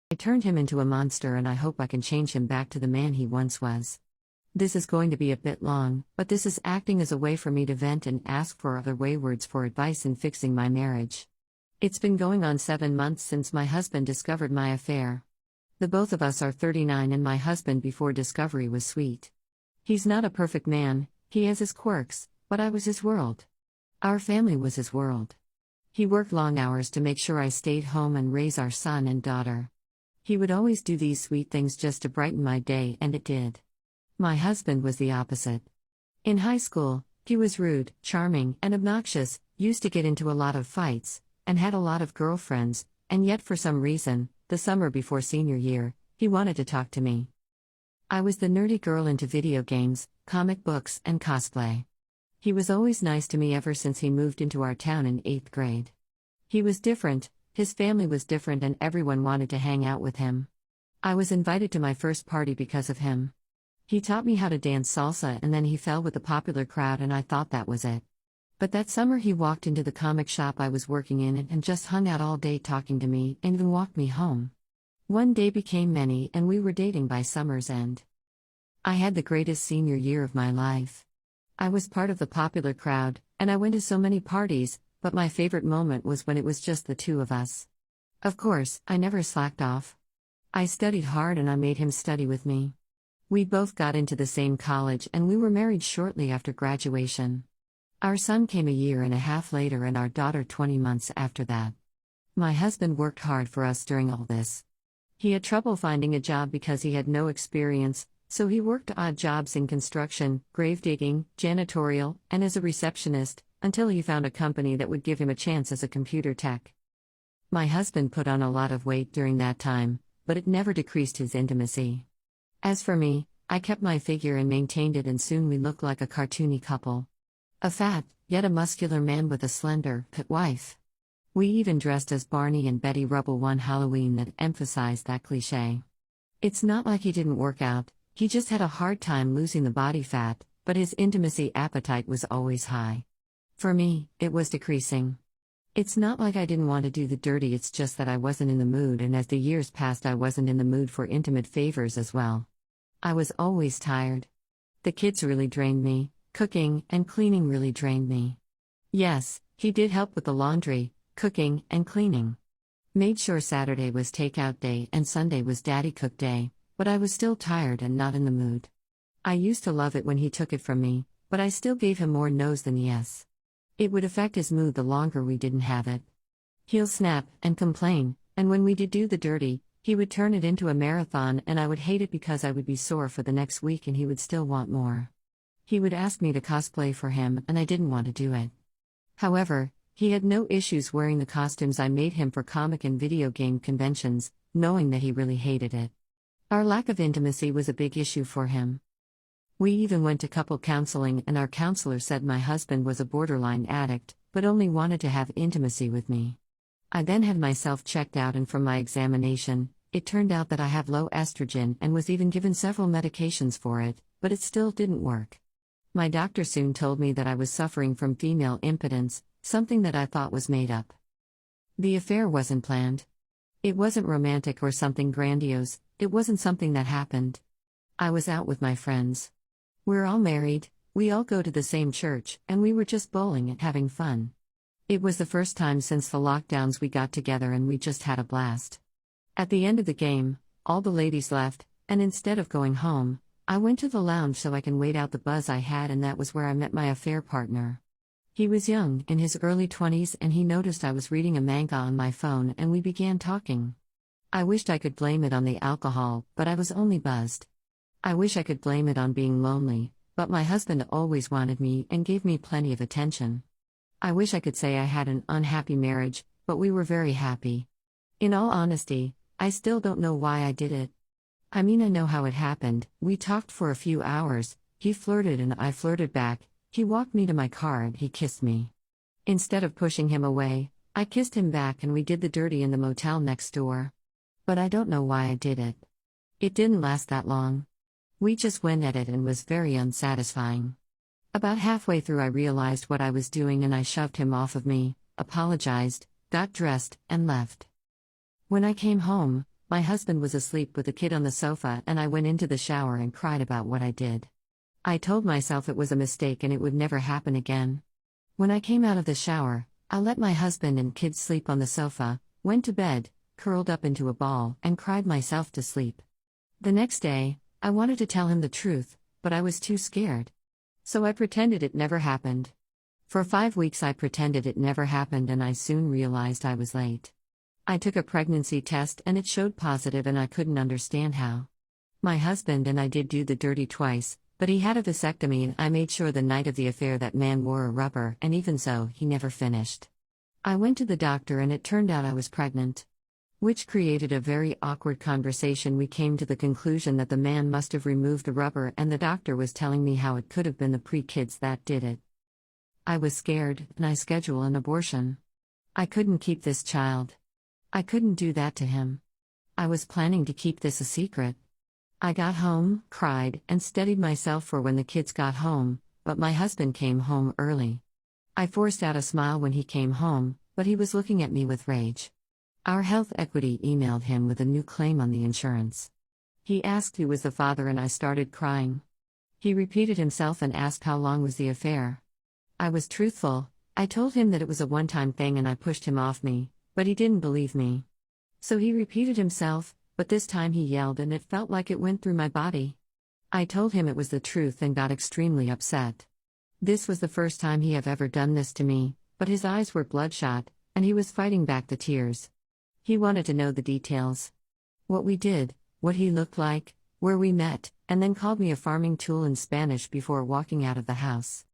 I turned him into a monster and I hope I can change him back to the man he once was. This is going to be a bit long, but this is acting as a way for me to vent and ask for other waywards for advice in fixing my marriage. It's been going on 7 months since my husband discovered my affair. The both of us are 39 and my husband before discovery was sweet. He's not a perfect man, he has his quirks, but I was his world. Our family was his world. He worked long hours to make sure I stayed home and raise our son and daughter. He would always do these sweet things just to brighten my day, and it did. My husband was the opposite. In high school, he was rude, charming, and obnoxious, used to get into a lot of fights, and had a lot of girlfriends, and yet for some reason, the summer before senior year, he wanted to talk to me. I was the nerdy girl into video games, comic books, and cosplay. He was always nice to me ever since he moved into our town in 8th grade. He was different, his family was different, and everyone wanted to hang out with him. I was invited to my first party because of him. He taught me how to dance salsa and then he fell with the popular crowd and I thought that was it. But that summer he walked into the comic shop I was working in and just hung out all day talking to me and even walked me home. One day became many and we were dating by summer's end. I had the greatest senior year of my life. I was part of the popular crowd, and I went to so many parties, but my favorite moment was when it was just the two of us. Of course, I never slacked off. I studied hard and I made him study with me. We both got into the same college and we were married shortly after graduation. Our son came a year and a half later and our daughter 20 months after that. My husband worked hard for us during all this. He had trouble finding a job because he had no experience, so he worked odd jobs in construction, grave digging, janitorial, and as a receptionist, until he found a company that would give him a chance as a computer tech. My husband put on a lot of weight during that time, but it never decreased his intimacy. As for me, I kept my figure and maintained it, and soon we looked like a cartoony couple. A fat, yet a muscular man with a slender, fit wife. We even dressed as Barney and Betty Rubble one Halloween that emphasized that cliché. It's not like he didn't work out, he just had a hard time losing the body fat, but his intimacy appetite was always high. For me, it was decreasing. It's not like I didn't want to do the dirty, it's just that I wasn't in the mood, and as the years passed I wasn't in the mood for intimate favors as well. I was always tired. The kids really drained me, cooking and cleaning really drained me. Yes, he did help with the laundry, cooking, and cleaning. Made sure Saturday was takeout day and Sunday was daddy cook day, but I was still tired and not in the mood. I used to love it when he took it from me, but I still gave him more no's than yes. It would affect his mood the longer we didn't have it. He'll snap and complain, and when we did do the dirty, he would turn it into a marathon and I would hate it because I would be sore for the next week and he would still want more. He would ask me to cosplay for him and I didn't want to do it. However, he had no issues wearing the costumes I made him for comic and video game conventions, knowing that he really hated it. Our lack of intimacy was a big issue for him. We even went to couple counseling and our counselor said my husband was a borderline addict, but only wanted to have intimacy with me. I then had myself checked out and from my examination, it turned out that I have low estrogen and was even given several medications for it, but it still didn't work. My doctor soon told me that I was suffering from female impotence, something that I thought was made up. The affair wasn't planned. It wasn't romantic or something grandiose, it wasn't something that happened. I was out with my friends. We're all married, we all go to the same church, and we were just bowling and having fun. It was the first time since the lockdowns we got together and we just had a blast. At the end of the game, all the ladies left, and instead of going home, I went to the lounge so I can wait out the buzz I had, and that was where I met my affair partner. He was young, in his early 20s, and he noticed I was reading a manga on my phone and we began talking. I wished I could blame it on the alcohol, but I was only buzzed. I wish I could blame it on being lonely, but my husband always wanted me and gave me plenty of attention. I wish I could say I had an unhappy marriage, but we were very happy. In all honesty, I still don't know why I did it. I mean, I know how it happened. We talked for a few hours, he flirted and I flirted back, he walked me to my car and he kissed me. Instead of pushing him away, I kissed him back and we did the dirty in the motel next door. But I don't know why I did it. It didn't last that long. We just went at it and was very unsatisfying. About halfway through I realized what I was doing and I shoved him off of me, apologized, got dressed, and left. When I came home, My husband was asleep with the kid on the sofa, and I went into the shower and cried about what I did. I told myself it was a mistake and it would never happen again. When I came out of the shower, I let my husband and kids sleep on the sofa, went to bed, curled up into a ball, and cried myself to sleep. The next day, I wanted to tell him the truth, but I was too scared. So I pretended it never happened. For 5 weeks I pretended it never happened, and I soon realized I was late. I took a pregnancy test and it showed positive, and I couldn't understand how. My husband and I did do the dirty twice, but he had a vasectomy and I made sure the night of the affair that man wore a rubber, and even so, he never finished. I went to the doctor and it turned out I was pregnant. Which created a very awkward conversation. We came to the conclusion that the man must have removed the rubber, and the doctor was telling me how it could have been the pre-kids that did it. I was scared, and I scheduled an abortion. I couldn't keep this child. I couldn't do that to him. I was planning to keep this a secret. I got home, cried, and steadied myself for when the kids got home, but my husband came home early. I forced out a smile when he came home, but he was looking at me with rage. Our health equity emailed him with a new claim on the insurance. He asked who was the father, and I started crying. He repeated himself and asked how long was the affair. I was truthful. I told him that it was a one-time thing and I pushed him off me, but he didn't believe me. So he repeated himself, but this time he yelled and it felt like it went through my body. I told him it was the truth and got extremely upset. This was the first time he have ever done this to me, but his eyes were bloodshot, and he was fighting back the tears. He wanted to know the details. What we did, what he looked like, where we met, and then called me a farming tool in Spanish before walking out of the house.